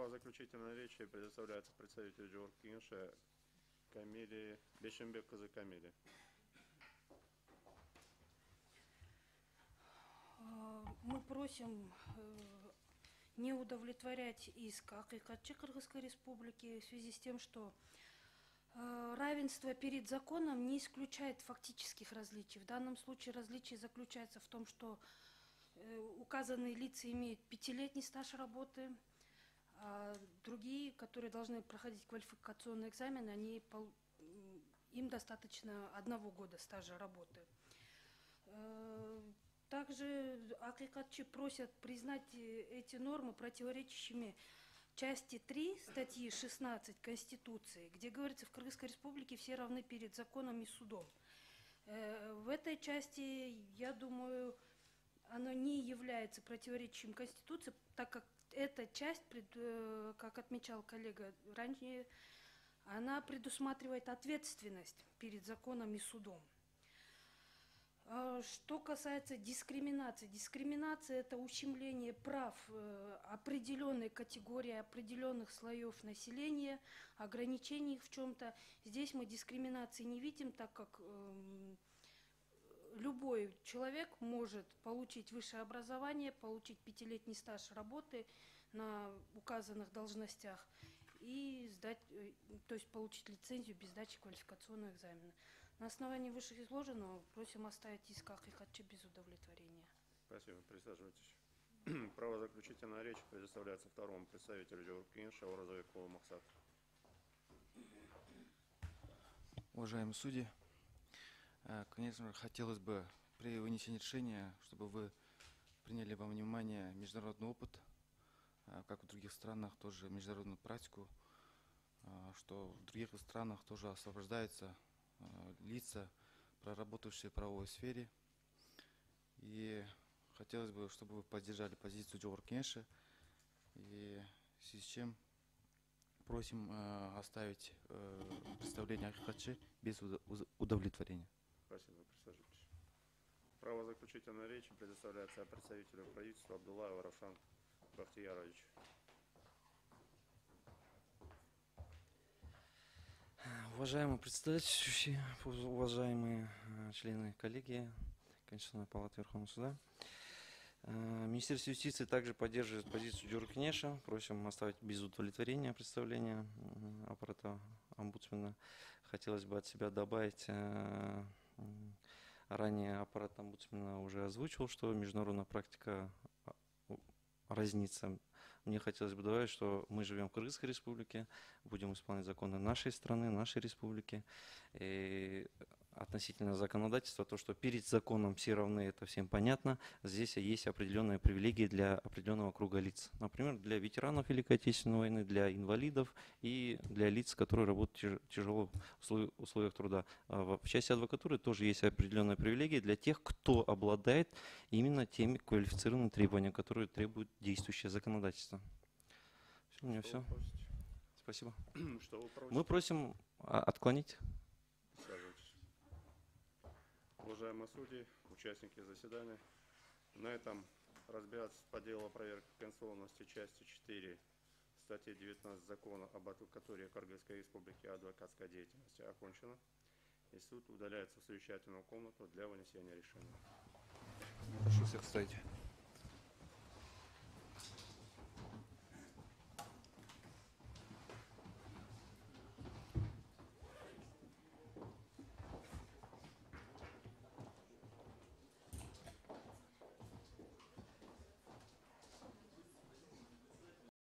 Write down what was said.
Право заключительной речи предоставляется представителю Джоркинша Камиле Бешембек-Кызы Камиле. Мы просим не удовлетворять иск Акыйкатчы Кыргызской Республики в связи с тем, что равенство перед законом не исключает фактических различий. В данном случае различие заключается в том, что указанные лица имеют 5-летний стаж работы, а другие, которые должны проходить квалификационный экзамен, им достаточно 1 года стажа работы. Также Акыйкатчы просят признать эти нормы противоречащими части 3 статьи 16 Конституции, где говорится, в Кыргызской Республике все равны перед законом и судом. В этой части, я думаю, оно не является противоречием Конституции, так как эта часть, как отмечал коллега ранее, она предусматривает ответственность перед законом и судом. Что касается дискриминации. Дискриминация – это ущемление прав определенной категории, определенных слоев населения, ограничений в чем-то. Здесь мы дискриминации не видим, так как любой человек может получить высшее образование, получить 5-летний стаж работы на указанных должностях и сдать, то есть получить лицензию без сдачи квалификационного экзамена. На основании вышеизложенного просим оставить иск Акыйкатчы без удовлетворения. Спасибо. Присаживайтесь. Право заключительной речи предоставляется второму представителю Джоркинша Оразовикову Максату. Уважаемые судьи, конечно, хотелось бы при вынесении решения, чтобы вы приняли во внимание международный опыт, как в других странах, тоже международную практику, что в других странах тоже освобождаются лица, проработавшие в правовой сфере. И хотелось бы, чтобы вы поддержали позицию Джоркинша, и в связи с чем просим оставить представление Акыйкатчы без удовлетворения. Спасибо. Присаживайтесь. Право заключительной речи предоставляется представителю правительства Абдуллаеву Равшан Бахтияровичу. Уважаемые председательствующие, уважаемые члены коллегии Конституционной палаты Верховного суда, Министерство юстиции также поддерживает позицию Джоркинша. Просим оставить без удовлетворения представления аппарата омбудсмена. Хотелось бы от себя добавить, ранее аппарат омбудсмена уже озвучил, что международная практика разнится. Мне хотелось бы добавить, что мы живем в Кыргызской республике, будем исполнять законы нашей страны, нашей республики. И относительно законодательства, то, что перед законом все равны, это всем понятно. Здесь есть определенные привилегии для определенного круга лиц. Например, для ветеранов Великой Отечественной войны, для инвалидов и для лиц, которые работают в тяжелых условиях труда. В части адвокатуры тоже есть определенные привилегии для тех, кто обладает именно теми квалифицированными требованиями, которые требует действующее законодательство. У меня все. Спасибо. Мы просим отклонить. Уважаемые судьи, участники заседания, на этом разбирательство по делу о проверке конституционности части 4 статьи 19 закона об адвокатуре Кыргызской республики и адвокатской деятельности окончено, и суд удаляется в совещательную комнату для вынесения решения. Прошу всех встать.